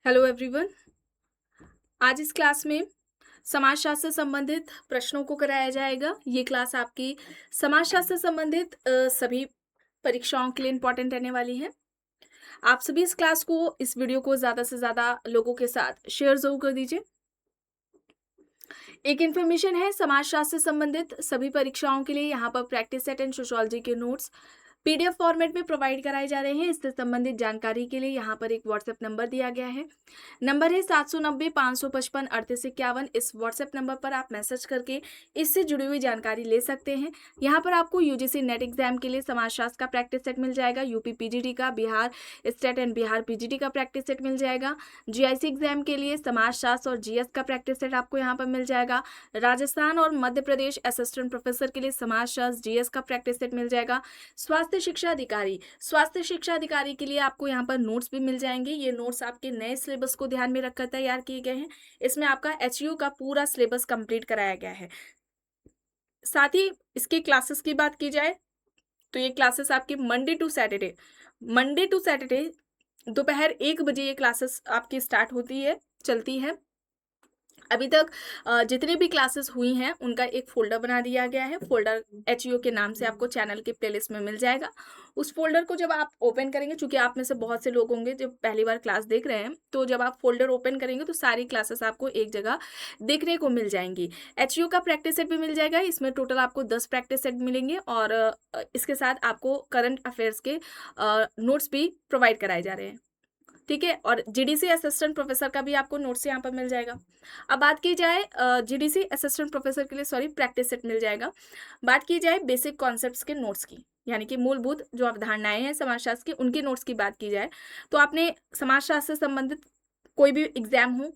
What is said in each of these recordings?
Hello everyone. आज इस class में समाजशास्त्र से संबंधित प्रश्नों को कराया जाएगा। ये क्लास आपकी समाजशास्त्र से संबंधित सभी परीक्षाओं के लिए इम्पोर्टेंट रहने वाली है। आप सभी इस वीडियो को ज़्यादा से ज़्यादा लोगों के साथ शेयर ज़रूर कर दीजिए। एक इन्फॉर्मेशन है, समाजशास्त्र से संबंधित सभी परीक्षाओं के लिए यहाँ पर प्रैक्टिस सेट एंड सोशियोलॉजी के नोट्स पीडीएफ फॉर्मेट में प्रोवाइड कराए जा रहे हैं। इससे संबंधित जानकारी के लिए यहाँ पर एक व्हाट्सएप नंबर दिया गया है। नंबर है 790-555-3851। इस व्हाट्सएप नंबर पर आप मैसेज करके इससे जुड़ी हुई जानकारी ले सकते हैं। यहाँ पर आपको यूजीसी नेट एग्जाम के लिए समाजशास्त्र का प्रैक्टिस सेट मिल जाएगा, यूपी पीजीडी का, Bihar state and Bihar PGD का प्रैक्टिस सेट मिल जाएगा, जीआईसी एग्जाम के लिए समाजशास्त्र और जीएस का प्रैक्टिस सेट आपको यहाँ पर मिल जाएगा, राजस्थान और मध्य प्रदेश असिस्टेंट प्रोफेसर के लिए समाजशास्त्र जीएस का प्रैक्टिस सेट मिल जाएगा। स्वास्थ्य शिक्षा अधिकारी के लिए आपको यहाँ पर नोट्स भी मिल जाएंगे। ये नोट्स आपके नए सिलेबस को ध्यान में रखकर तैयार किए गए हैं। इसमें आपका एचयू का पूरा सिलेबस कंप्लीट कराया गया है। साथ ही इसकी क्लासेस की बात की जाए तो ये क्लासेस आपकी मंडे टू सैटरडे दोपहर 1 बजे ये क्लासेस आपकी स्टार्ट होती है, चलती है। अभी तक जितनी भी क्लासेस हुई हैं उनका एक फोल्डर बना दिया गया है। फोल्डर एचयू के नाम से आपको चैनल के प्लेलिस्ट में मिल जाएगा। उस फोल्डर को जब आप ओपन करेंगे, चूंकि आप में से बहुत से लोग होंगे जो पहली बार क्लास देख रहे हैं, तो जब आप फोल्डर ओपन करेंगे तो सारी क्लासेस आपको एक जगह देखने को मिल जाएंगी। एचयू का प्रैक्टिस सेट भी मिल जाएगा। इसमें टोटल आपको 10 प्रैक्टिस सेट मिलेंगे और इसके साथ आपको करंट अफेयर्स के नोट्स भी प्रोवाइड कराए जा रहे हैं। ठीक है, और जीडीसी असिस्टेंट प्रोफेसर का भी आपको नोट्स यहाँ पर मिल जाएगा। अब बात की जाए जीडीसी असिस्टेंट प्रोफेसर के लिए प्रैक्टिस सेट मिल जाएगा। बात की जाए बेसिक कॉन्सेप्ट्स के नोट्स की, यानी कि मूलभूत जो अवधारणाएं हैं समाजशास्त्र की, उनके नोट्स की बात की जाए तो आपने समाजशास्त्र से संबंधित कोई भी एग्जाम हो,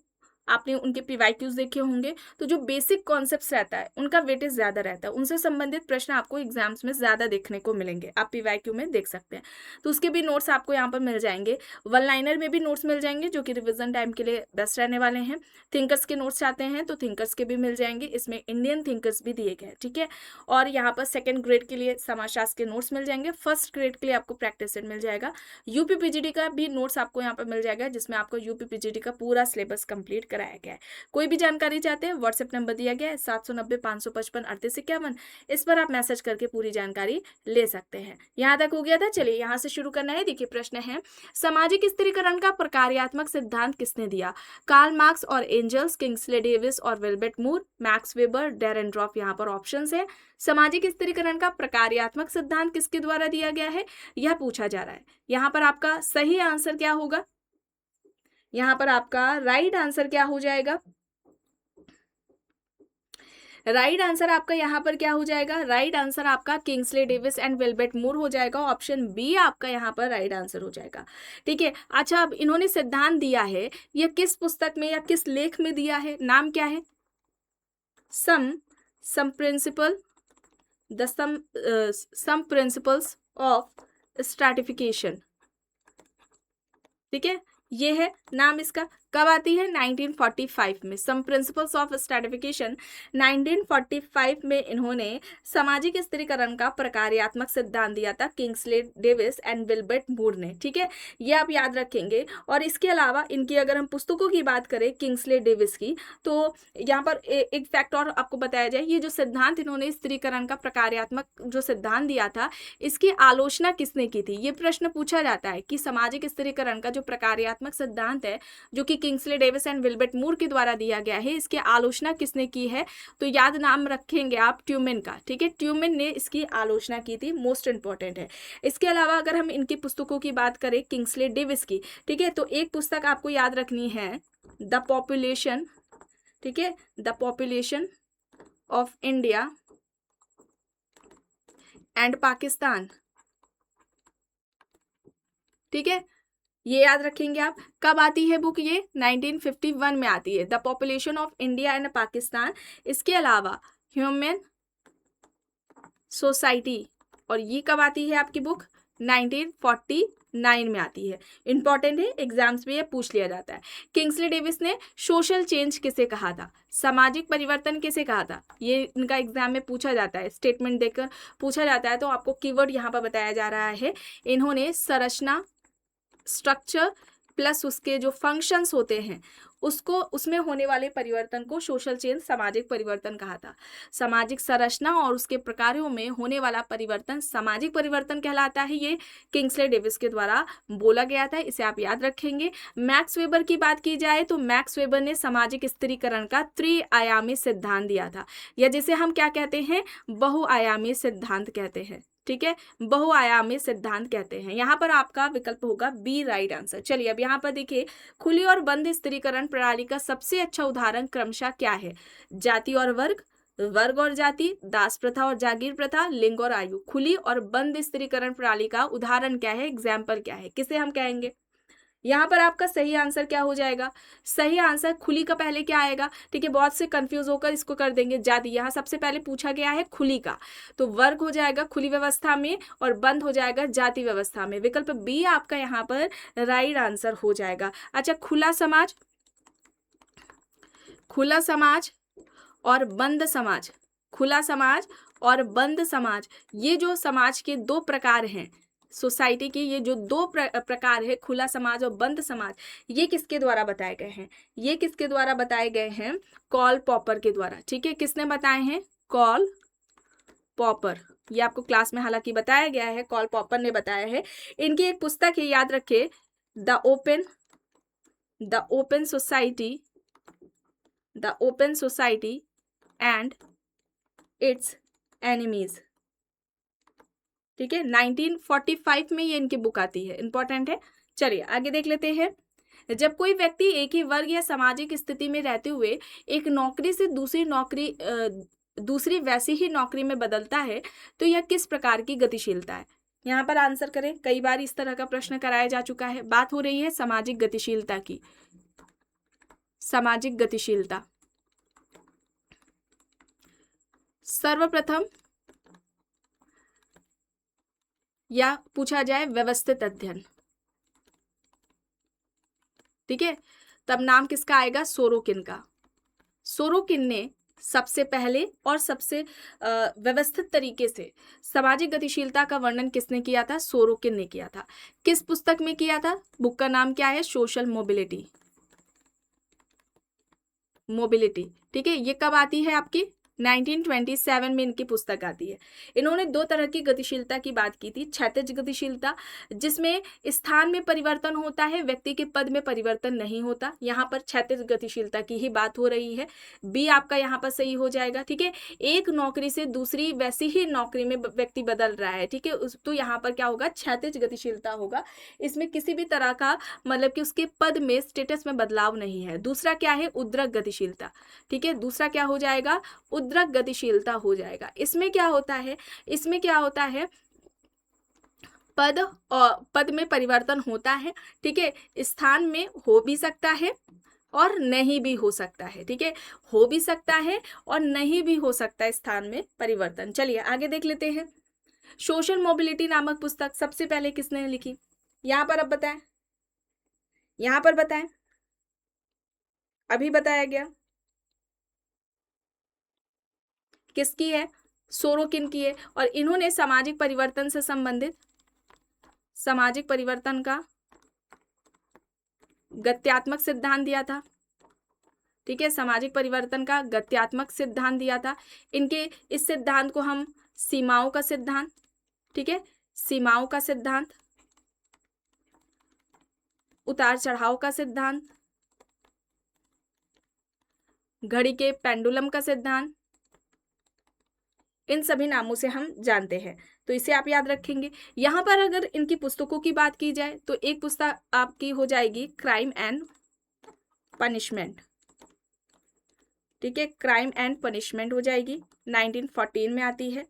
आपने उनके पीवाईक्यूज देखे होंगे, तो जो बेसिक कॉन्सेप्ट्स रहता है उनका वेटेज ज़्यादा रहता है। उनसे संबंधित प्रश्न आपको एग्जाम्स में ज़्यादा देखने को मिलेंगे, आप पीवाईक्यू में देख सकते हैं। तो उसके भी नोट्स आपको यहाँ पर मिल जाएंगे। वन लाइनर में भी नोट्स मिल जाएंगे जो कि रिविजन टाइम के लिए बेस्ट रहने वाले हैं। थिंकर्स के नोट्स चाहते हैं तो थिंकर्स के भी मिल जाएंगे, इसमें इंडियन थिंकर्स भी दिए गए हैं। ठीक है, और यहाँ पर सेकेंड ग्रेड के लिए समाजशास्त्र के नोट्स मिल जाएंगे। फर्स्ट ग्रेड के लिए आपको प्रैक्टिस सेट मिल जाएगा। यूपी पीजीडी का भी नोट्स आपको यहाँ पर मिल जाएगा, जिसमें आपको यूपी पीजीडी का पूरा सिलेबस कंप्लीट कराया गया है। कोई भी जानकारी चाहते हैं, व्हाट्सएप नंबर दिया गया है 790-555-3851। इस पर आप मैसेज करके पूरी जानकारी ले सकते हैं। यहाँ तक हो गया था, चलिए यहाँ से शुरू करना है। देखिए प्रश्न है, सामाजिक स्थिरीकरण का प्रकार्यात्मक सिद्धांत किसने दिया? कार्ल मार्क्स और एंजल्स, किंग्सले डेविस और विल्बर्ट मूर, मैक्स वेबर, डेरेनड्रॉफ यहाँ पर ऑप्शंस है। सामाजिक स्थिरीकरण का प्रकार्यात्मक सिद्धांत किसके द्वारा दिया गया है, यह पूछा जा रहा है। यहाँ पर आपका सही आंसर क्या होगा? यहाँ पर आपका राइट आंसर क्या हो जाएगा? राइट आंसर आपका यहाँ पर क्या हो जाएगा? राइट आंसर आपका किंग्सले डेविस एंड विल्बर्ट मूर हो जाएगा। ऑप्शन बी आपका यहाँ पर राइट आंसर हो जाएगा। ठीक है, अच्छा अब इन्होंने सिद्धांत दिया है, यह किस पुस्तक में या किस लेख में दिया है? नाम क्या है? Some principle the some principles of stratification. ठीक है, ये है नाम इसका। कब आती है? 1945 में। सम प्रिंसिपल्स ऑफ स्ट्रैटिफिकेशन 1945 में इन्होंने सामाजिक स्थिरीकरण का प्रकार्यात्मक सिद्धांत दिया था, किंग्सले डेविस एंड विल्बर्ट मूर ने। ठीक है, ये आप याद रखेंगे। और इसके अलावा इनकी अगर हम पुस्तकों की बात करें किंग्सले डेविस की, तो यहाँ पर एक फैक्ट और आपको बताया जाए, ये जो सिद्धांत इन्होंने स्थिरीकरण का प्रकार्यात्मक जो सिद्धांत दिया था, इसकी आलोचना किसने की थी? ये प्रश्न पूछा जाता है कि सामाजिक स्थिरीकरण का जो प्रकार्यात्मक सिद्धांत है जो कि किंग्सले डेविस एंड विल्बर्ट मूर के द्वारा दिया गया है, इसकी आलोचना किसने की है? तो याद नाम रखेंगे आप ट्यूमेन का। ठीक है, ट्यूमेन ने इसकी आलोचना की थी, मोस्ट इंपॉर्टेंट है। इसके अलावा अगर हम इनकी पुस्तकों की बात करें किंग्सले डेविस की, ठीक है, तो एक पुस्तक आपको याद रखनी है, द पॉपुलेशन। ठीक है, the population of India and Pakistan. ठीक है, ये याद रखेंगे आप। कब आती है बुक? ये 1951 में आती है, the population of India and Pakistan. इसके अलावा ह्यूमन सोसाइटी, और ये कब आती है आपकी बुक? 1949 में आती है। इंपॉर्टेंट है, एग्जाम्स में ये पूछ लिया जाता है। किंग्सले डेविस ने सोशल चेंज किसे कहा था? सामाजिक परिवर्तन किसे कहा था? ये इनका एग्जाम में पूछा जाता है, स्टेटमेंट देकर पूछा जाता है, तो आपको कीवर्ड यहाँ पर बताया जा रहा है। इन्होंने संरचना, स्ट्रक्चर, प्लस उसके जो फंक्शंस होते हैं उसको, उसमें होने वाले परिवर्तन को सोशल चेंज, सामाजिक परिवर्तन कहा था। सामाजिक संरचना और उसके प्रकारों में होने वाला परिवर्तन सामाजिक परिवर्तन कहलाता है। ये किंग्सले डेविस के द्वारा बोला गया था, इसे आप याद रखेंगे। मैक्स वेबर की बात की जाए तो मैक्स वेबर ने सामाजिक स्थिरीकरण का त्रिआयामी सिद्धांत दिया था, या जिसे हम क्या कहते हैं, बहुआयामी सिद्धांत कहते हैं। ठीक है, बहुआयामी सिद्धांत कहते हैं। यहाँ पर आपका विकल्प होगा बी राइट आंसर। चलिए अब यहाँ पर देखिए, खुली और बंद स्थिरीकरण प्रणाली का सबसे अच्छा उदाहरण क्रमशः क्या है? जाति और वर्ग, वर्ग और जाति, दास प्रथा और जागीर प्रथा, लिंग और आयु। खुली और बंद स्थिरीकरण प्रणाली का उदाहरण क्या है, एग्जाम्पल क्या है, किसे हम कहेंगे? यहाँ पर आपका सही आंसर क्या हो जाएगा? सही आंसर खुली का पहले क्या आएगा? ठीक है, बहुत से कंफ्यूज होकर इसको कर देंगे जाति। यहाँ सबसे पहले पूछा गया है खुली का, तो वर्ग हो जाएगा खुली व्यवस्था में और बंद हो जाएगा जाति व्यवस्था में। विकल्प बी आपका यहाँ पर राइट आंसर हो जाएगा। अच्छा, खुला समाज, खुला समाज और बंद समाज, खुला समाज और बंद समाज, ये जो समाज के दो प्रकार हैं, सोसाइटी के ये जो दो प्रकार है, खुला समाज और बंद समाज, ये किसके द्वारा बताए गए हैं? ये किसके द्वारा बताए गए हैं? कॉल पॉपर के द्वारा। ठीक है, किसने बताए हैं? Karl Popper. ये आपको क्लास में हालांकि बताया गया है, कॉल पॉपर ने बताया है। इनकी एक पुस्तक है, याद रखे, the open society and it's enemies. ठीक है, 1945 में ये इनकी बुक आती है, इंपॉर्टेंट है। चलिए आगे देख लेते हैं। जब कोई व्यक्ति एक ही वर्ग या सामाजिक स्थिति में रहते हुए एक नौकरी से दूसरी वैसी ही नौकरी में बदलता है तो यह किस प्रकार की गतिशीलता है? यहाँ पर आंसर करें। कई बार इस तरह का प्रश्न कराया जा चुका है। बात हो रही है सामाजिक गतिशीलता की। सामाजिक गतिशीलता, सर्वप्रथम या पूछा जाए व्यवस्थित अध्ययन। ठीक है, तब नाम किसका आएगा? सोरोकिन का। सोरोकिन ने सबसे पहले और सबसे व्यवस्थित तरीके से सामाजिक गतिशीलता का वर्णन किसने किया था? सोरोकिन ने किया था। किस पुस्तक में किया था? बुक का नाम क्या है? Social mobility. ठीक है, ये कब आती है आपकी? 1927 में इनकी पुस्तक आती है। इन्होंने दो तरह की गतिशीलता की बात की थी। क्षैतिज गतिशीलता, जिसमें स्थान में परिवर्तन होता है, व्यक्ति के पद में परिवर्तन नहीं होता। यहाँ पर क्षैतिज गतिशीलता की ही बात हो रही है। बी आपका यहाँ पर सही हो जाएगा। ठीक है, एक नौकरी से दूसरी वैसी ही नौकरी में व्यक्ति बदल रहा है। ठीक है, तो यहाँ पर क्या होगा? क्षैतिज गतिशीलता होगा। इसमें किसी भी तरह का मतलब कि उसके पद में, स्टेटस में बदलाव नहीं है। दूसरा क्या है? उद्रक गतिशीलता। ठीक है, दूसरा क्या हो जाएगा? उद्रक गतिशीलता हो जाएगा। इसमें क्या होता है? इसमें क्या होता है? पद में परिवर्तन होता है। ठीक है, स्थान में हो भी सकता है और नहीं भी हो सकता है। ठीक है, हो भी सकता है और नहीं भी हो सकता है स्थान में परिवर्तन। चलिए आगे देख लेते हैं। सोशल मोबिलिटी नामक पुस्तक सबसे पहले किसने लिखी? यहाँ पर अब बताएं, यहाँ पर बताएं, अभी बताया गया किसकी है? सोरोकिन की है। और इन्होंने सामाजिक परिवर्तन से संबंधित सामाजिक परिवर्तन का गत्यात्मक सिद्धांत दिया था। ठीक है, सामाजिक परिवर्तन का गत्यात्मक सिद्धांत दिया था। इनके इस सिद्धांत को हम सीमाओं का सिद्धांत, ठीक है, सीमाओं का सिद्धांत, उतार चढ़ाव का सिद्धांत, घड़ी के पेंडुलम का सिद्धांत, इन सभी नामों से हम जानते हैं। तो इसे आप याद रखेंगे। यहाँ पर अगर इनकी पुस्तकों की बात की जाए तो एक पुस्तक आपकी हो जाएगी क्राइम एंड पनिशमेंट। ठीक है, क्राइम एंड पनिशमेंट हो जाएगी, 1914 में आती है।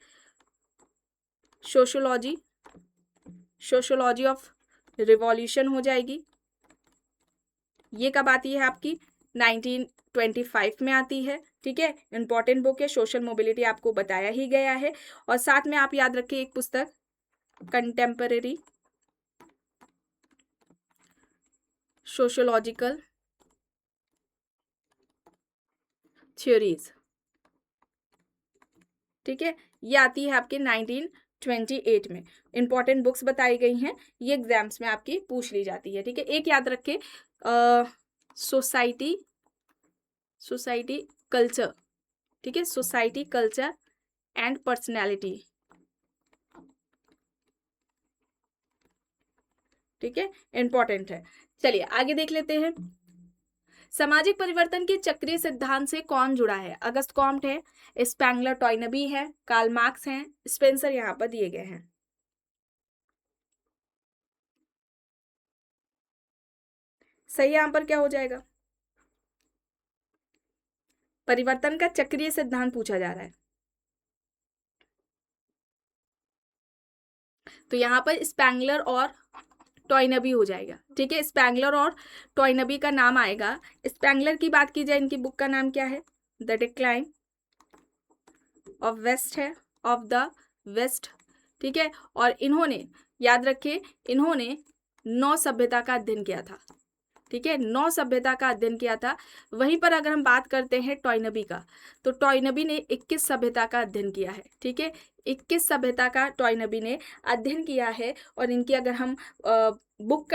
सोशियोलॉजी ऑफ रिवॉल्यूशन हो जाएगी, ये कब आती है आपकी? 1925 में आती है। ठीक है, इंपॉर्टेंट बुक है। सोशल मोबिलिटी आपको बताया ही गया है। और साथ में आप याद रखिए एक पुस्तक कंटेम्पररी सोशियोलॉजिकल थ्योरीज। ठीक है, ये आती है आपके 28 में इंपॉर्टेंट बुक्स बताई गई हैं, ये एग्जाम्स में आपकी पूछ ली जाती है। ठीक है, एक याद रखें, सोसाइटी कल्चर, ठीक है, सोसाइटी कल्चर एंड पर्सनैलिटी, ठीक है, इंपॉर्टेंट है। चलिए आगे देख लेते हैं। सामाजिक परिवर्तन के चक्रीय सिद्धांत से कौन जुड़ा है? अगस्त कॉम्ट है, स्पेंगलर टॉयनबी है, कार्ल मार्क्स हैं, स्पेंसर यहाँ पर दिए गए हैं। सही यहाँ पर क्या हो जाएगा? परिवर्तन का चक्रीय सिद्धांत पूछा जा रहा है, तो यहाँ पर स्पेंगलर और टॉयनबी हो जाएगा। ठीक है, स्पेंगलर और टॉयनबी का नाम आएगा। स्पेंगलर की बात की जाए, इनकी बुक का नाम क्या है? द डिक्लाइन ऑफ वेस्ट है, ऑफ द वेस्ट। ठीक है, और इन्होंने, याद रखिए, इन्होंने 9 सभ्यता का अध्ययन किया था। ठीक है, 9 सभ्यता का अध्ययन किया था। वहीं पर अगर हम बात करते हैं टॉयनबी का, तो टॉयनबी ने 21 सभ्यता का अध्ययन किया है। ठीक है, 21 सभ्यता का टॉयनबी ने अध्ययन किया है। और इनकी अगर हम बुक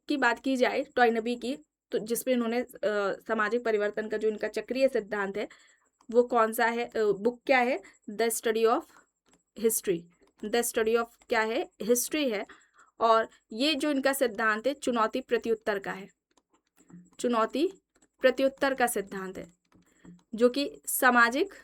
की बात की जाए टॉयनबी की, तो जिसमें इन्होंने सामाजिक परिवर्तन का जो इनका चक्रीय सिद्धांत है वो कौन सा है, बुक क्या है? The study of history. The study of क्या है? हिस्ट्री है। और ये जो इनका सिद्धांत है चुनौती प्रत्युत्तर का है, चुनौती प्रत्युत्तर का सिद्धांत है, जो कि सामाजिक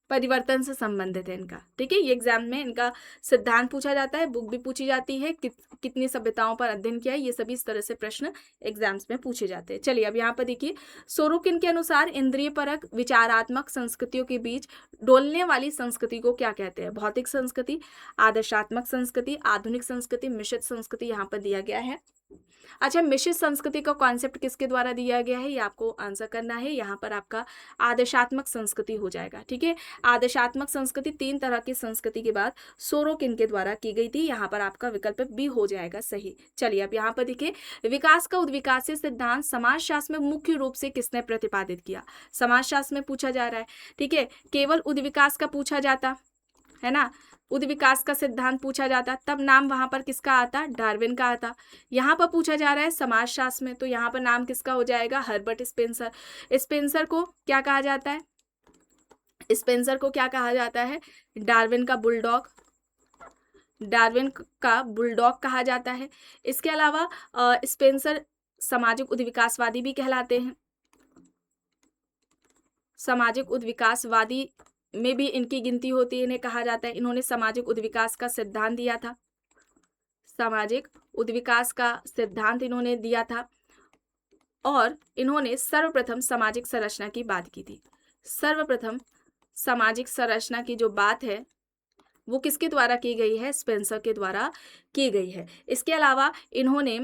परिवर्तन से संबंधित है इनका। ठीक है, ये एग्जाम में इनका सिद्धांत पूछा जाता है, बुक भी पूछी जाती है, कितनी सभ्यताओं पर अध्ययन किया है, ये सभी इस तरह से प्रश्न एग्जाम्स में पूछे जाते हैं। चलिए अब यहाँ पर देखिए, सोरोकिन के अनुसार इंद्रिय परक विचारात्मक संस्कृतियों के बीच डोलने वाली संस्कृति को क्या कहते हैं? भौतिक संस्कृति, आदर्शात्मक संस्कृति, आधुनिक संस्कृति, मिश्रित संस्कृति यहाँ पर दिया गया है। अच्छा, मिश्रित संस्कृति का कॉन्सेप्ट किसके द्वारा दिया गया है, ये आपको आंसर करना है। यहाँ पर आपका आदर्शात्मक संस्कृति हो जाएगा। ठीक है, आदर्शात्मक संस्कृति 3 तरह की संस्कृति के बाद सोरोकिन के द्वारा की गई थी। यहाँ पर आपका विकल्प बी हो जाएगा सही। चलिए अब यहाँ पर देखिए, विकास का उद्विकासीय सिद्धांत समाजशास्त्र में मुख्य रूप से किसने प्रतिपादित किया? समाजशास्त्र में पूछा जा रहा है। ठीक है, केवल उद्विकास का पूछा जाता है ना, उद्विकास का सिद्धांत पूछा जाता, तब नाम वहां पर किसका आता? डार्विन का आता। यहाँ पर पूछा जा रहा है समाजशास्त्र में, तो यहाँ पर नाम किसका हो जाएगा? Herbert Spencer. स्पेंसर को क्या कहा जाता है? स्पेंसर को क्या कहा जाता है? डार्विन का बुलडॉग, डार्विन का बुलडॉग कहा जाता है। इसके अलावा स्पेंसर सामाजिक उद्विकासवादी भी कहलाते हैं। सामाजिक उद्विकासवादी में भी इनकी गिनती होती है, इन्हें कहा जाता है, इन्होंने सामाजिक उद्विकास का सिद्धांत दिया था, सामाजिक उद्विकास का सिद्धांत इन्होंने दिया था। और इन्होंने सर्वप्रथम सामाजिक संरचना की बात की थी। सर्वप्रथम सामाजिक संरचना की जो बात है वो किसके द्वारा की गई है? स्पेंसर के द्वारा की गई है। इसके अलावा इन्होंने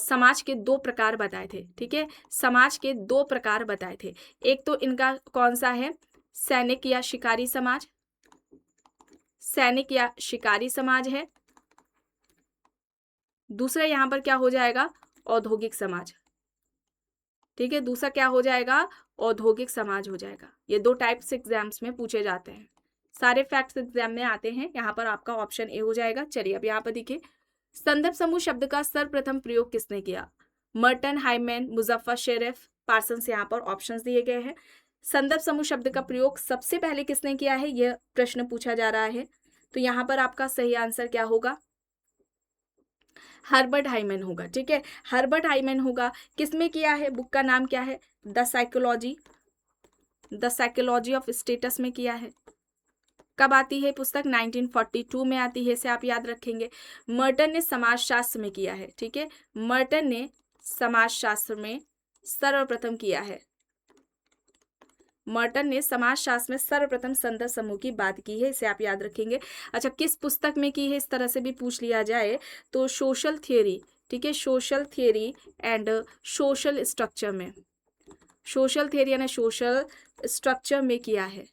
समाज के 2 प्रकार बताए थे। ठीक है, समाज के 2 प्रकार बताए थे। एक तो इनका कौन सा है? सैनिक या शिकारी समाज, सैनिक या शिकारी समाज है। दूसरा यहाँ पर क्या हो जाएगा? औद्योगिक समाज। ठीक है, दूसरा क्या हो जाएगा? औद्योगिक समाज हो जाएगा। ये 2 टाइप्स एग्जाम्स में पूछे जाते हैं, सारे फैक्ट्स एग्जाम में आते हैं। यहाँ पर आपका ऑप्शन ए हो जाएगा। चलिए अब यहाँ पर देखिए, संदर्भ समूह शब्द का सर्वप्रथम प्रयोग किसने किया? Merton, Hyman, Muzafer Sherif, Parsons. यहाँ पर ऑप्शंस दिए गए हैं। संदर्भ समूह शब्द का प्रयोग सबसे पहले किसने किया है, यह प्रश्न पूछा जा रहा है। तो यहाँ पर आपका सही आंसर क्या होगा? हर्बर्ट हाइमैन होगा। ठीक है, हर्बर्ट हाइमैन होगा। किसमें किया है? बुक का नाम क्या है? द साइकोलॉजी ऑफ स्टेटस में किया है। कब आती है पुस्तक? 1942 में आती है, इसे आप याद रखेंगे। मर्टन ने समाजशास्त्र में किया है। ठीक है, मर्टन ने समाजशास्त्र में सर्वप्रथम किया है। मर्टन ने समाजशास्त्र में सर्वप्रथम संदर्भ समूह की बात की है, इसे आप याद रखेंगे। अच्छा, किस पुस्तक में की है? इस तरह से भी पूछ लिया जाए तो सोशल थियरी। ठीक है, social theory and social structure में, सोशल थियरी यानी सोशल स्ट्रक्चर में किया है।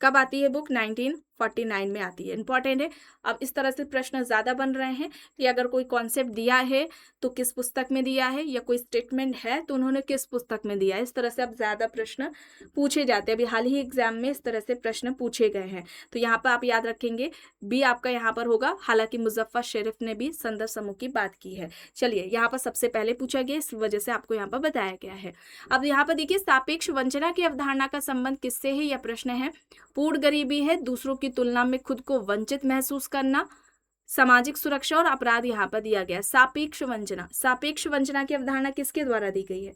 कब आती है बुक? 1942 1949 में आती है। इंपॉर्टेंट है। अब इस तरह से प्रश्न ज़्यादा बन रहे हैं कि अगर कोई कॉन्सेप्ट दिया है तो किस पुस्तक में दिया है, या कोई स्टेटमेंट है तो उन्होंने किस पुस्तक में दिया है। इस तरह से अब ज़्यादा प्रश्न पूछे जाते हैं। अभी हाल ही एग्जाम में इस तरह से प्रश्न पूछे गए हैं। तो यहाँ पर आप याद रखेंगे बी आपका यहाँ पर होगा। हालांकि मुजफ्फर शरीफ ने भी संदर्भ समूह की बात की है। चलिए, यहाँ पर सबसे पहले पूछा गया, इस वजह से आपको यहाँ पर बताया गया है। अब यहाँ पर देखिए, सापेक्ष वंचना की अवधारणा का संबंध किससे है, यह प्रश्न है। पूर्ण गरीबी है, दूसरों की तुलना में खुद को वंचित महसूस करना, सामाजिक सुरक्षा और अपराध यहाँ पर दिया गया। सापेक्ष वंचना, सापेक्ष वंचना की अवधारणा किसके द्वारा दी गई है।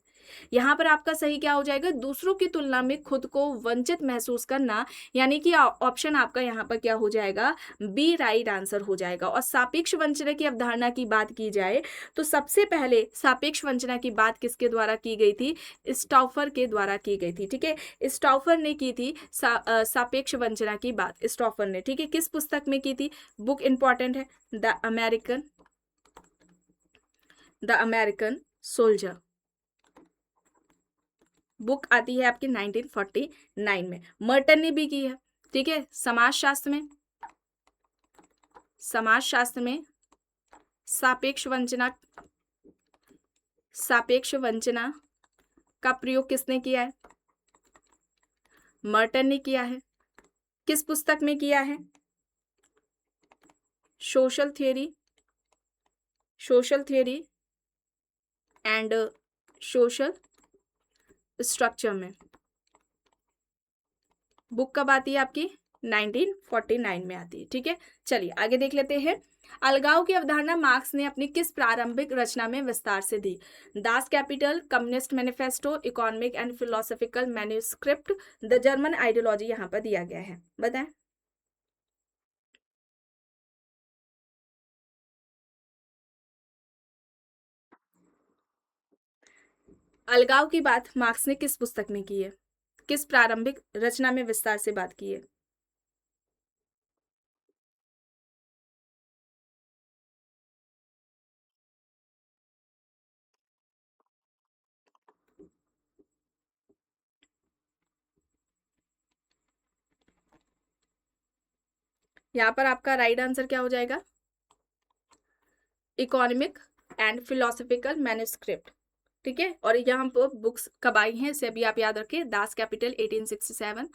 यहाँ पर आपका सही क्या हो जाएगा, दूसरों की तुलना में खुद को वंचित महसूस करना, यानी कि ऑप्शन आपका यहाँ पर क्या हो जाएगा, बी राइट आंसर हो जाएगा। और सापेक्ष वंचना की अवधारणा की बात की जाए तो सबसे पहले सापेक्ष वंचना की बात किसके द्वारा की गई थी, स्टॉफर के द्वारा की गई थी। ठीक है, स्टॉफर ने की थी सापेक्ष वंचना की बात, स्टॉफर ने। ठीक है, किस पुस्तक में की थी, बुक इंपॉर्टेंट है, द अमेरिकन सोल्जर बुक आती है आपकी 1949 में। मर्टन ने भी की है। ठीक है, समाजशास्त्र में सापेक्ष वंचना का प्रयोग किसने किया है, मर्टन ने किया है। किस पुस्तक में किया है, social theory and social structure में। बुक कब आती है आपकी, 1949 में आती है। ठीक है, चलिए आगे देख लेते हैं। अलगाव की अवधारणा मार्क्स ने अपनी किस प्रारंभिक रचना में विस्तार से दी। Das Kapital, Communist Manifesto, Economic and Philosophical Manuscript, the German Ideology यहाँ पर दिया गया है, बताएं। अलगाव की बात मार्क्स ने किस पुस्तक में की है, किस प्रारंभिक रचना में विस्तार से बात की है। यहाँ पर आपका राइट आंसर क्या हो जाएगा, इकोनॉमिक एंड फिलोसॉफिकल मैन्यूस्क्रिप्ट। ठीक है, और यहाँ पर बुक्स कब आई हैं इसे भी आप याद रखिए। Das Kapital 1867,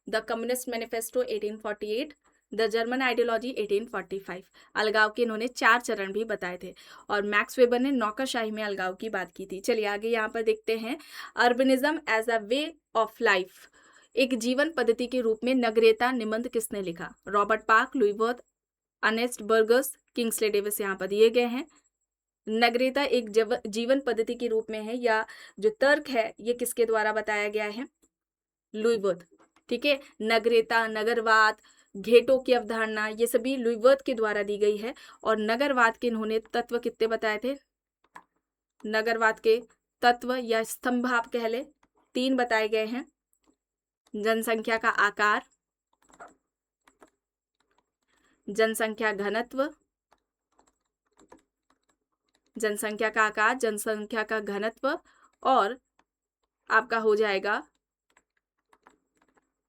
the communist manifesto 1848, the German ideology 1845। अलगाव के इन्होंने 4 चरण भी बताए थे, और मैक्स वेबर ने नौकरशाही में अलगाव की बात की थी। चलिए आगे यहाँ पर देखते हैं। Urbanism as a way of life, एक जीवन पद्धति के रूप में नगरीयता निबंध किसने लिखा, Robert Park, Louis Wirth, Ernest Burgess, Kingsley Davis यहाँ पर दिए गए हैं। नगरीयता एक जीवन पद्धति के रूप में है, या जो तर्क है ये किसके द्वारा बताया गया है, लुई वर्थ। ठीक है, नगरीयता, नगरवाद, घेटों की अवधारणा, ये सभी लुई वर्थ के द्वारा दी गई है। और नगरवाद के इन्होंने तत्व कितने बताए थे, नगरवाद के तत्व या स्तंभ आप कह ले, 3 बताए गए हैं। जनसंख्या का आकार, जनसंख्या घनत्व, जनसंख्या का आकार, जनसंख्या का घनत्व, और आपका हो जाएगा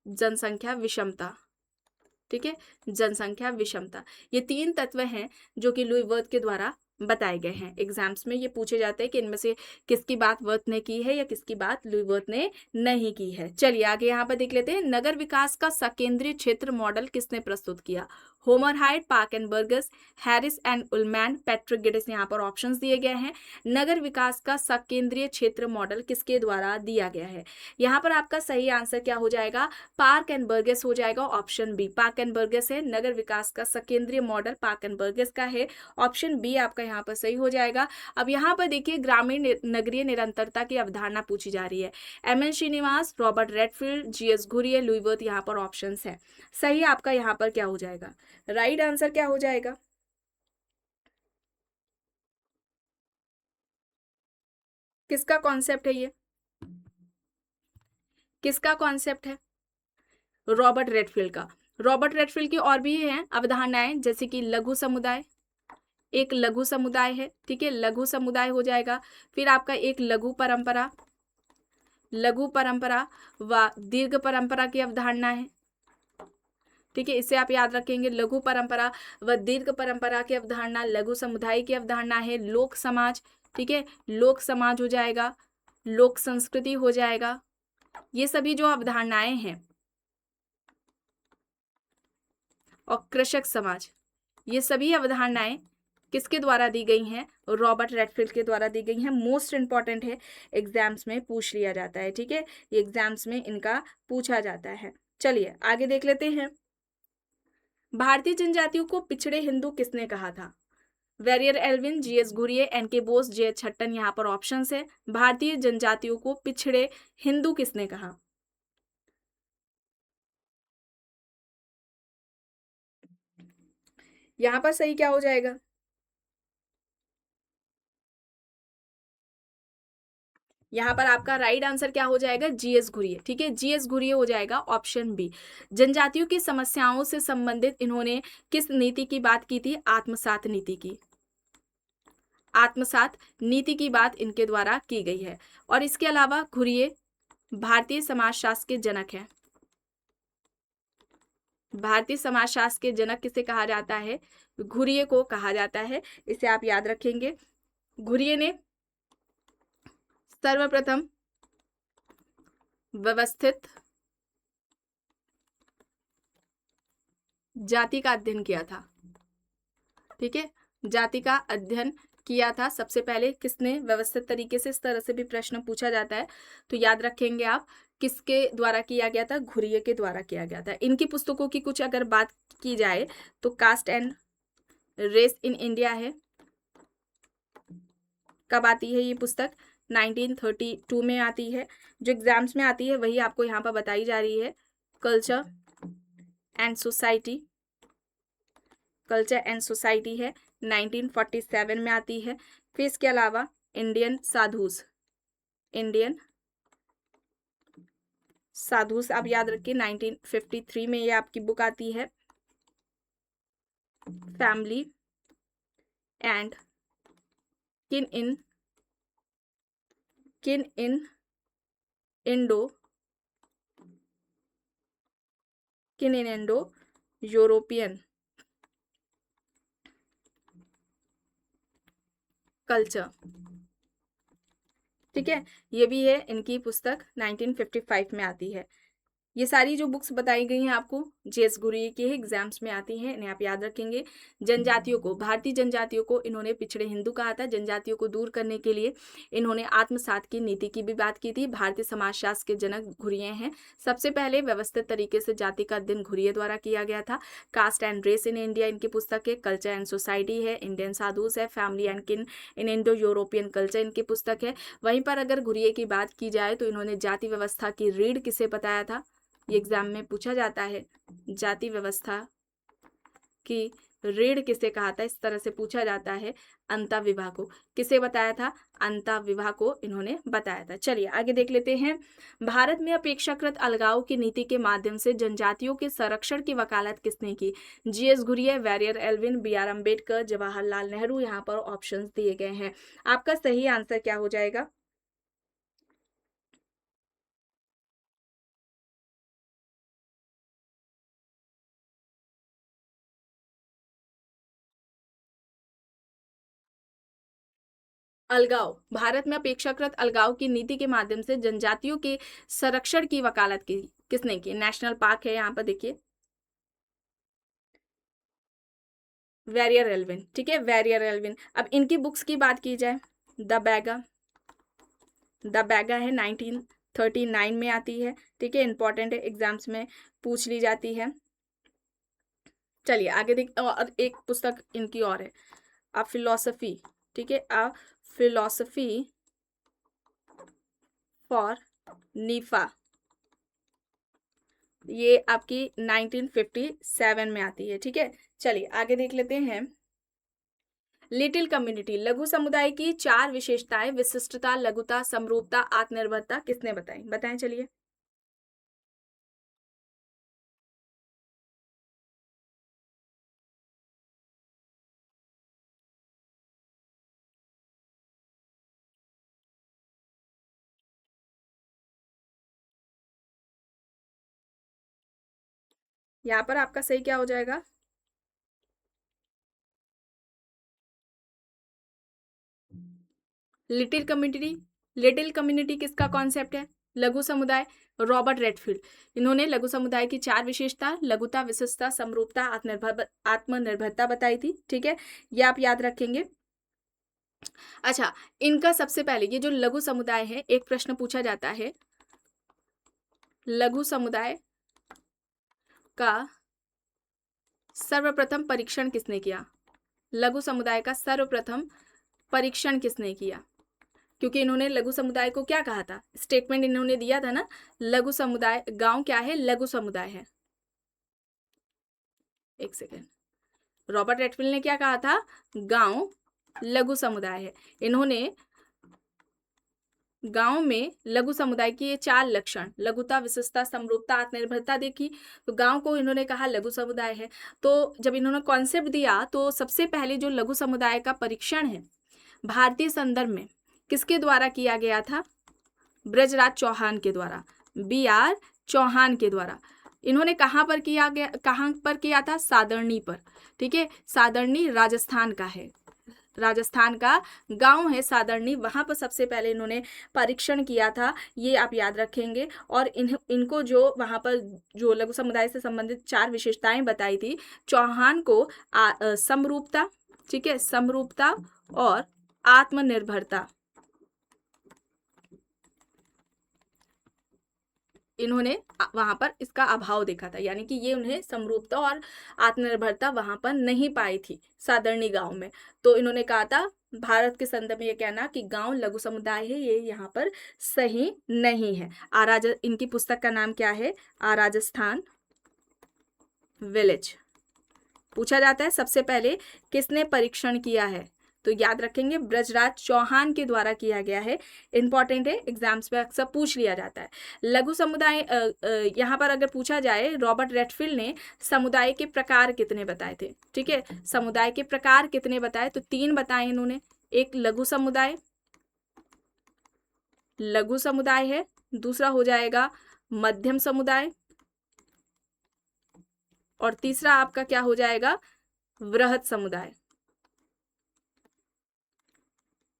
जनसंख्या विषमता। ठीक है, जनसंख्या विषमता, ये 3 तत्व हैं जो कि लुई वर्थ के द्वारा बताए गए हैं। एग्जाम्स में ये पूछे जाते हैं कि इनमें से किसकी बात वर्थ ने की है या किसकी बात लुई वर्थ ने नहीं की है। चलिए आगे यहाँ पर देख लेते हैं। नगर विकास का सकेंद्रीय क्षेत्र मॉडल किसने प्रस्तुत किया, Homer Hoyt, Park and Burgess, Harris and Ullman, Patrick Geddes. यहाँ पर ऑप्शंस दिए गए हैं। नगर विकास का सकेंद्रीय क्षेत्र मॉडल किसके द्वारा दिया गया है। यहाँ पर आपका सही आंसर क्या हो जाएगा, पार्क एंड बर्गस हो जाएगा। Option b Park and Burgess है। नगर विकास का सकेंद्रीय मॉडल पार्क एंड बर्गस का है। ऑप्शन बी आपका यहाँ पर सही हो जाएगा। अब यहाँ पर देखिए, ग्रामीण नगरीय निरंतरता की अवधारणा पूछी जा रही है। M N. Srinivas, Robert Redfield, G S. Ghurye, Louis Wirth यहाँ पर ऑप्शंस है। सही आपका यहाँ पर क्या हो जाएगा, राइट आंसर क्या हो जाएगा, किसका कॉन्सेप्ट है ये, किसका कॉन्सेप्ट है, रॉबर्ट रेडफील्ड का। रॉबर्ट रेडफील्ड की और भी हैं अवधारणाएं, जैसे कि लघु समुदाय, एक लघु समुदाय है। ठीक है, लघु समुदाय हो जाएगा। फिर आपका एक लघु परंपरा व दीर्घ परंपरा की अवधारणा है। ठीक है, इसे आप याद रखेंगे। लघु परंपरा व दीर्घ परंपरा की अवधारणा, लघु समुदाय की अवधारणा है लोक समाज। ठीक है, लोक समाज हो जाएगा, लोक संस्कृति हो जाएगा। ये सभी जो अवधारणाएं हैं, और कृषक समाज, ये सभी अवधारणाएं किसके द्वारा दी गई हैं? रॉबर्ट रेडफील्ड के द्वारा दी गई हैं। मोस्ट इंपॉर्टेंट है, एग्जाम्स में पूछ लिया जाता है। ठीक है, एग्जाम्स में इनका पूछा जाता है। चलिए आगे देख लेते हैं। भारतीय जनजातियों को पिछड़े हिंदू किसने कहा था? Verrier Elwin, G S Ghurye, N K Bose, J Hutton, यहाँ पर ऑप्शंस है। भारतीय जनजातियों को पिछड़े हिंदू किसने कहा? यहाँ पर सही क्या हो जाएगा? यहाँ पर आपका राइट आंसर क्या हो जाएगा? जीएस घुरिये। ठीक है, जीएस घुरिये हो जाएगा ऑप्शन बी। जनजातियों की समस्याओं से संबंधित इन्होंने किस नीति की बात की थी? आत्मसात नीति की। आत्मसात नीति की बात इनके द्वारा की गई है। और इसके अलावा घुरिये भारतीय समाजशास्त्र के जनक हैं। भारतीय समाजशास्त्र के जनक किसे कहा जाता है? घुरिये को कहा जाता है। इसे आप याद रखेंगे। घुरिये ने सर्वप्रथम व्यवस्थित जाति का अध्ययन किया था। ठीक है, जाति का अध्ययन किया था सबसे पहले किसने? व्यवस्थित तरीके से। इस तरह से भी प्रश्न पूछा जाता है, तो याद रखेंगे आप किसके द्वारा किया गया था? घुरिये के द्वारा किया गया था। इनकी पुस्तकों की कुछ अगर बात की जाए तो caste and race in India है। कब आती है ये पुस्तक? 1932 में आती है। जो एग्जाम्स में आती है वही आपको यहाँ पर बताई जा रही है। Culture and society, culture and society है, 1947 में आती है। फिर इसके अलावा इंडियन साधुस, इंडियन साधुस आप याद रखिए, 1953 में ये आपकी बुक आती है। फैमिली एंड किन इन इंडो यूरोपियन कल्चर। ठीक है, ये भी है इनकी पुस्तक, 1955 में आती है। ये सारी जो बुक्स बताई गई हैं आपको जेएस घुरिये के एग्जाम्स में आती हैं, इन्हें आप याद रखेंगे। जनजातियों को, भारतीय जनजातियों को इन्होंने पिछड़े हिंदू कहा था। जनजातियों को दूर करने के लिए इन्होंने आत्मसात की नीति की भी बात की थी। भारतीय समाजशास्त्र के जनक घुरिये हैं। सबसे पहले व्यवस्थित तरीके से जाति का अध्ययन घुरिये द्वारा किया गया था। Caste and race in India इनकी पुस्तक है। कल्चर एंड सोसाइटी है। इंडियन साधुस है। फैमिली एंड किन इन इंडो यूरोपियन कल्चर इनकी पुस्तक है। वहीं पर अगर घुरिये की बात की जाए तो इन्होंने जाति व्यवस्था की रीढ़ किसे बताया था? ये एग्जाम में पूछा जाता है। जाति व्यवस्था की रीढ़ किसे कहा था? इस तरह से पूछा जाता है। अंतःविवाह को। किसे बताया था? अंतःविवाह को इन्होंने बताया था। चलिए आगे देख लेते हैं। भारत में अपेक्षाकृत अलगाव की नीति के माध्यम से जनजातियों के संरक्षण की वकालत किसने की? GS Ghurye, Verrier Elwin, BR Ambedkar, Jawaharlal Nehru. यहाँ पर ऑप्शंस दिए गए हैं। आपका सही आंसर क्या हो जाएगा? अलगाव, भारत में अपेक्षाकृत अलगाव की नीति के माध्यम से जनजातियों के संरक्षण की वकालत की किसने की? नेशनल पार्क है यहाँ पर देखिए, वेरियर एल्विन। ठीक है, वेरियर एल्विन। अब इनकी बुक्स की बात की जाए, द बैगा, द बैगा है, 1939 में आती है। ठीक है, इंपॉर्टेंट है, एग्जाम्स में पूछ ली जाती है। चलिए आगे देख, और एक पुस्तक इनकी और है, अ फिलोसफी। ठीक है, अ फिलोसफी फॉर नीफा, ये आपकी 1957 में आती है। ठीक है, चलिए आगे देख लेते हैं। लिटिल कम्युनिटी, लघु समुदाय की 4 विशेषताएं, विशिष्टता, लघुता, समरूपता, आत्मनिर्भरता किसने बताई? बताएं चलिए। यहाँ पर आपका सही क्या हो जाएगा? Little community. लिटिल कम्युनिटी किसका कॉन्सेप्ट है? लघु समुदाय। रॉबर्ट रेडफील्ड, इन्होंने लघु समुदाय की 4 विशेषता, लघुता, विशिष्टता, समरूपता, आत्मनिर्भरता बताई थी। ठीक है, ये आप याद रखेंगे। अच्छा, इनका सबसे पहले ये जो लघु समुदाय है, एक प्रश्न पूछा जाता है, लघु समुदाय का सर्वप्रथम परीक्षण किसने किया? लघु समुदाय का सर्वप्रथम परीक्षण किसने किया? क्योंकि इन्होंने लघु समुदाय को क्या कहा था, स्टेटमेंट इन्होंने दिया था ना, लघु समुदाय, गांव क्या है? लघु समुदाय है। एक सेकेंड, रॉबर्ट रेडफील्ड ने क्या कहा था? गांव लघु समुदाय है। इन्होंने गांव में लघु समुदाय की ये 4 लक्षण, लघुता, विशिष्टता, समरूपता, आत्मनिर्भरता देखी, तो गांव को इन्होंने कहा लघु समुदाय है। तो जब इन्होंने कॉन्सेप्ट दिया, तो सबसे पहले जो लघु समुदाय का परीक्षण है भारतीय संदर्भ में किसके द्वारा किया गया था? ब्रजराज चौहान के द्वारा, BR चौहान के द्वारा। इन्होंने कहाँ पर किया था? सादरनी पर। ठीक है, सादरनी राजस्थान का है, राजस्थान का गांव है सादरनी, वहां पर सबसे पहले इन्होंने परीक्षण किया था, ये आप याद रखेंगे। और इनको जो वहां पर जो लघु समुदाय से संबंधित 4 विशेषताएं बताई थी, चौहान को समरूपता, ठीक है, समरूपता और आत्मनिर्भरता, इन्होंने वहां पर इसका अभाव देखा था, यानी कि ये उन्हें समरूपता और आत्मनिर्भरता वहां पर नहीं पाई थी सादरनी गांव में। तो इन्होंने कहा था भारत के संदर्भ में ये कहना कि गांव लघु समुदाय है, ये यहाँ पर सही नहीं है। इनकी पुस्तक का नाम क्या है? आ राजस्थान विलेज। पूछा जाता है सबसे पहले किसने परीक्षण किया है, तो याद रखेंगे ब्रजराज चौहान के द्वारा किया गया है। इंपॉर्टेंट है, एग्जाम्स में अक्सर पूछ लिया जाता है। लघु समुदाय, यहाँ पर अगर पूछा जाए, रॉबर्ट रेडफील्ड ने समुदाय के प्रकार कितने बताए थे? ठीक है, समुदाय के प्रकार कितने बताए? तो 3 बताए इन्होंने। एक लघु समुदाय, लघु समुदाय है, दूसरा हो जाएगा मध्यम समुदाय, और तीसरा आपका क्या हो जाएगा? वृहद समुदाय।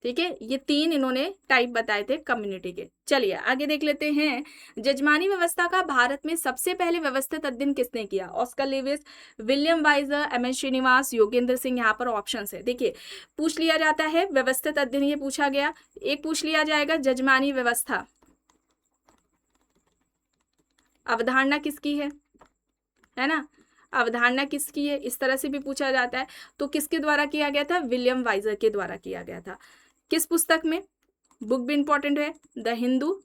ठीक है, ये 3 इन्होंने टाइप बताए थे कम्युनिटी के। चलिए आगे देख लेते हैं, जजमानी व्यवस्था का भारत में सबसे पहले व्यवस्थित अध्ययन किसने किया? Oscar Lewis, William Wiser, M N Srinivas, Yogendra Singh. यहाँ पर ऑप्शन है, देखिए पूछ लिया जाता है व्यवस्थित अध्ययन, ये पूछा गया। एक पूछ लिया जाएगा जजमानी व्यवस्था, अवधारणा किसकी है ना, अवधारणा किसकी है, इस तरह से भी पूछा जाता है। तो किसके द्वारा किया गया था? विलियम वाइजर के द्वारा किया गया था। किस पुस्तक में? बुक भी इंपॉर्टेंट है, द हिंदू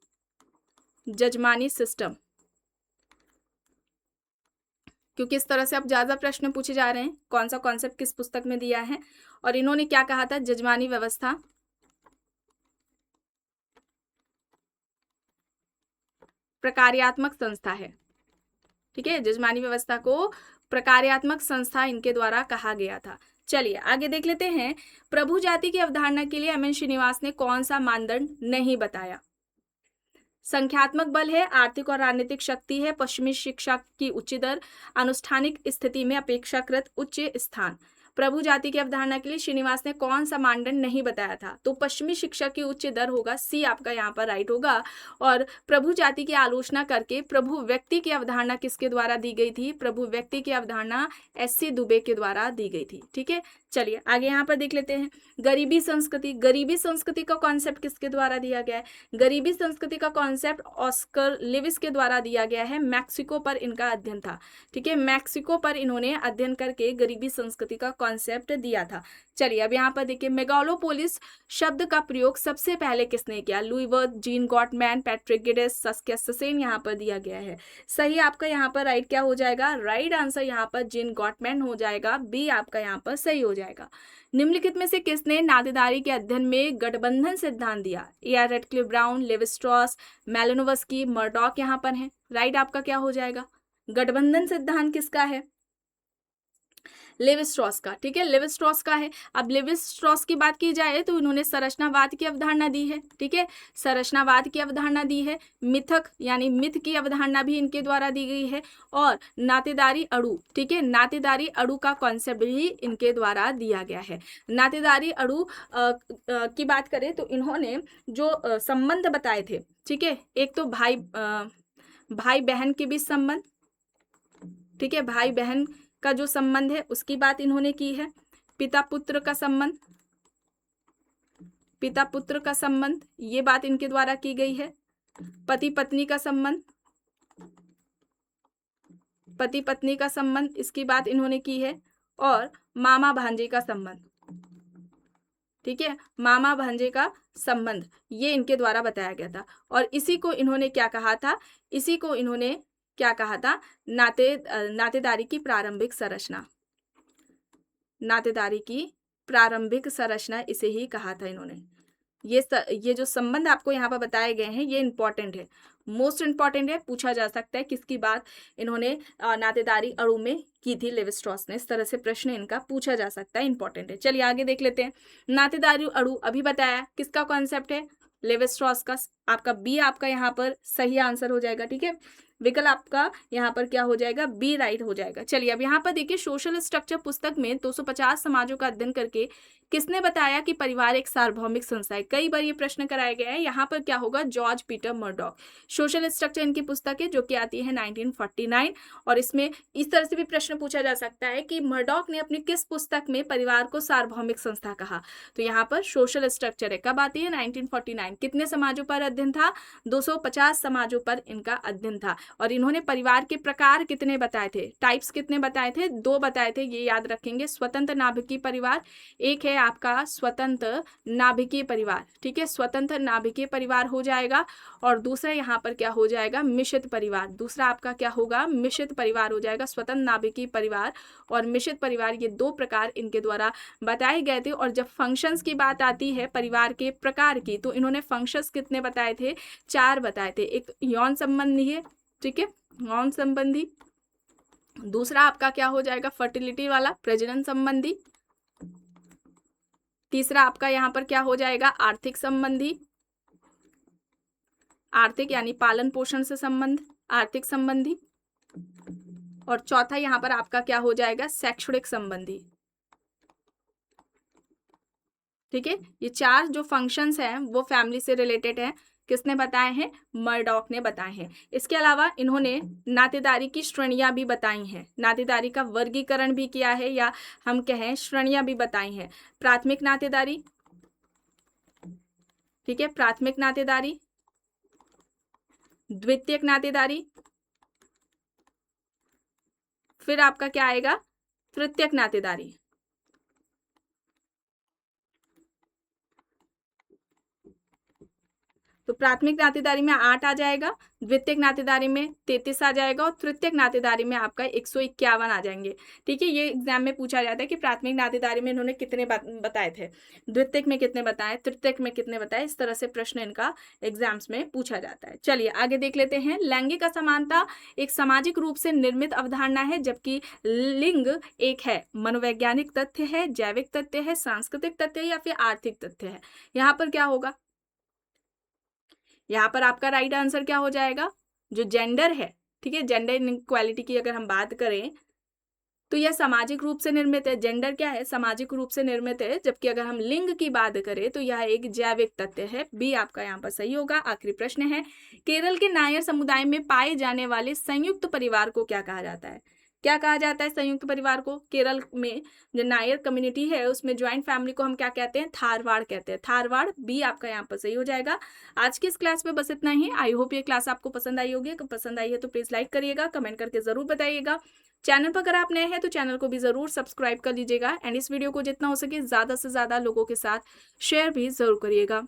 जजमानी सिस्टम, क्योंकि इस तरह से अब ज्यादा प्रश्न पूछे जा रहे हैं, कौन सा कॉन्सेप्ट किस पुस्तक में दिया है। और इन्होंने क्या कहा था? जजमानी व्यवस्था प्रकार्यात्मक संस्था है। ठीक है, जजमानी व्यवस्था को प्रकार्यात्मक संस्था इनके द्वारा कहा गया था। चलिए आगे देख लेते हैं, प्रभु जाति की अवधारणा के लिए एम एन श्रीनिवास ने कौन सा मानदंड नहीं बताया? संख्यात्मक बल है, आर्थिक और राजनीतिक शक्ति है, पश्चिमी शिक्षा की उच्च दर, अनुष्ठानिक स्थिति में अपेक्षाकृत उच्च स्थान। प्रभु जाति की अवधारणा के लिए श्रीनिवास ने कौन सा मानदंड नहीं बताया था? तो पश्चिमी शिक्षा की उच्च दर होगा, सी आपका यहाँ पर राइट होगा। और प्रभु जाति की आलोचना करके प्रभु व्यक्ति की अवधारणा किसके द्वारा दी गई थी? प्रभु व्यक्ति की अवधारणा SC दुबे के द्वारा दी गई थी। ठीक है, चलिए आगे यहाँ पर देख लेते हैं, गरीबी संस्कृति। गरीबी संस्कृति का कॉन्सेप्ट किसके द्वारा दिया गया है? गरीबी संस्कृति का कॉन्सेप्ट ऑस्कर लेविस के द्वारा दिया गया है, मैक्सिको पर इनका अध्ययन था। ठीक है, मैक्सिको पर इन्होंने अध्ययन करके गरीबी संस्कृति का कॉन्सेप्ट दिया था। चलिए अब यहाँ पर देखिए, मेगालोपोलिस शब्द का प्रयोग सबसे पहले किसने किया? Louis Wirth, Jean Gottmann, Patrick Geddes, Saskia Sassen यहाँ पर दिया गया है। सही आपका यहाँ पर राइट क्या हो जाएगा? राइट आंसर यहाँ पर जीन गॉटमैन हो जाएगा, बी आपका यहाँ पर सही हो जाएगा। निम्नलिखित में से किसने नातेदारी के अध्ययन में गठबंधन सिद्धांत दिया? A.R. Radcliffe Brown, Levi Strauss, Malinowski, Murdock यहाँ पर है। राइट आपका क्या हो जाएगा? गठबंधन सिद्धांत किसका है? लेवी स्ट्रॉस का, ठीक है, लेवी स्ट्रॉस का है। अब लेवी स्ट्रॉस की बात की जाए तो इन्होंने संरचनावाद की अवधारणा दी है, ठीक है, संरचनावाद की अवधारणा दी है, मिथक यानी मिथ की अवधारणा भी इनके द्वारा दी गई है, और नातेदारी अणु, ठीक है, नातेदारी अणु का कॉन्सेप्ट भी इनके द्वारा दिया गया है। नातेदारी अणु की बात करें तो इन्होंने जो संबंध बताए थे, ठीक है, एक तो भाई बहन के बीच संबंध, ठीक है, भाई बहन का जो संबंध है उसकी बात इन्होंने की है, पिता पुत्र का संबंध, पिता पुत्र का संबंध, ये बात इनके द्वारा की गई है, पति पत्नी का संबंध, पति पत्नी का संबंध, इसकी बात इन्होंने की है, और मामा भांजे का संबंध, ठीक है, मामा भांजे का संबंध, ये इनके द्वारा बताया गया था। और इसी को इन्होंने क्या कहा था, इसी को इन्होंने क्या कहा था, नातेदारी की प्रारंभिक संरचना, नातेदारी की प्रारंभिक संरचना इसे ही कहा था इन्होंने। ये जो संबंध आपको यहाँ पर बताए गए हैं ये इंपॉर्टेंट है, मोस्ट इंपॉर्टेंट है, पूछा जा सकता है किसकी बात इन्होंने नातेदारी अणु में की थी लेवी स्ट्रॉस ने, इस तरह से प्रश्न इनका पूछा जा सकता है, इंपॉर्टेंट है। चलिए आगे देख लेते हैं। नातेदारी अणु अभी बताया किसका कॉन्सेप्ट है, लेवी स्ट्रॉस का। आपका बी आपका यहाँ पर सही आंसर हो जाएगा, ठीक है, विकल्प आपका यहाँ पर क्या हो जाएगा, बी राइट हो जाएगा। चलिए अब यहाँ पर देखिए, सोशल स्ट्रक्चर पुस्तक में 250 समाजों का अध्ययन करके किसने बताया कि परिवार एक सार्वभौमिक संस्था है। कई बार ये प्रश्न कराया गया है, यहाँ पर क्या होगा, George Peter Murdock. Social structure इनकी पुस्तक है जो कि आती है 1949, और इसमें इस तरह से भी प्रश्न पूछा जा सकता है कि मर्डॉक ने अपनी किस पुस्तक में परिवार को सार्वभौमिक संस्था कहा। तो यहाँ पर सोशल स्ट्रक्चर है, कब आती है, 1949। कितने समाजों पर अध्ययन था, 250 समाजों पर इनका अध्ययन था। और इन्होंने परिवार के प्रकार कितने बताए थे, टाइप्स कितने बताए थे, 2 बताए थे, ये याद रखेंगे, स्वतंत्र नाभिकीय परिवार, एक है आपका स्वतंत्र नाभिकीय परिवार, ठीक है, स्वतंत्र नाभिकीय परिवार हो जाएगा, और दूसरा यहाँ पर क्या हो जाएगा, मिश्रित परिवार, दूसरा आपका क्या होगा, मिश्रित परिवार हो जाएगा। स्वतंत्र नाभिकीय परिवार और मिश्रित परिवार, ये 2 प्रकार इनके द्वारा बताए गए थे। और जब फंक्शंस की बात आती है परिवार के प्रकार की, तो इन्होंने फंक्शंस कितने बताए थे, 4 बताए थे। एक यौन संबंधी है, ठीक है, यौन संबंधी, दूसरा आपका क्या हो जाएगा, फर्टिलिटी वाला, प्रजनन संबंधी, तीसरा आपका यहाँ पर क्या हो जाएगा, आर्थिक संबंधी, आर्थिक यानी पालन पोषण से संबंध, आर्थिक संबंधी, और चौथा यहाँ पर आपका क्या हो जाएगा, शैक्षणिक संबंधी, ठीक है। ये 4 जो फंक्शंस हैं वो फैमिली से रिलेटेड है, किसने बताए हैं, मर्डॉक ने बताए हैं। इसके अलावा इन्होंने नातेदारी की श्रेणियां भी बताई हैं, नातेदारी का वर्गीकरण भी किया है, या हम कहें श्रेणियां भी बताई हैं। प्राथमिक नातेदारी, ठीक है, प्राथमिक नातेदारी, द्वितीयक नातेदारी, फिर आपका क्या आएगा, तृतीयक नातेदारी। तो प्राथमिक नातेदारी में 8 आ जाएगा, द्वितीयक नातेदारी में 33 आ जाएगा, और तृतीयक नातेदारी में आपका 151 आ जाएंगे, ठीक है। ये एग्जाम में पूछा जाता है कि प्राथमिक नातेदारी में इन्होंने कितने बताए थे, द्वितीयक में कितने बताए, तृतीयक में कितने बताए, इस तरह से प्रश्न इनका एग्जाम्स में पूछा जाता है। चलिए आगे देख लेते हैं। लैंगिक असमानता एक सामाजिक रूप से निर्मित अवधारणा है, जबकि लिंग एक है, मनोवैज्ञानिक तथ्य है, जैविक तथ्य है, सांस्कृतिक तथ्य है, या फिर आर्थिक तथ्य है। यहाँ पर क्या होगा, यहाँ पर आपका राइट आंसर क्या हो जाएगा, जो जेंडर है, ठीक है, जेंडर इनइक्वालिटी की अगर हम बात करें तो यह सामाजिक रूप से निर्मित है। जेंडर क्या है, सामाजिक रूप से निर्मित है, जबकि अगर हम लिंग की बात करें तो यह एक जैविक तथ्य है। बी आपका यहाँ पर सही होगा। आखिरी प्रश्न है, केरल के नायर समुदाय में पाए जाने वाले संयुक्त परिवार को क्या कहा जाता है, क्या कहा जाता है संयुक्त परिवार को। केरल में जो नायर कम्युनिटी है उसमें ज्वाइंट फैमिली को हम क्या कहते हैं, थारवाड़ कहते हैं, थारवाड़। बी आपका यहाँ पर सही हो जाएगा। आज की इस क्लास में बस इतना ही। आई होप ये क्लास आपको पसंद आई होगी। पसंद आई है तो प्लीज लाइक करिएगा, कमेंट करके जरूर बताइएगा। चैनल पर अगर आप नए हैं तो चैनल को भी जरूर सब्सक्राइब कर लीजिएगा, एंड इस वीडियो को जितना हो सके ज्यादा से ज्यादा लोगों के साथ शेयर भी जरूर करिएगा।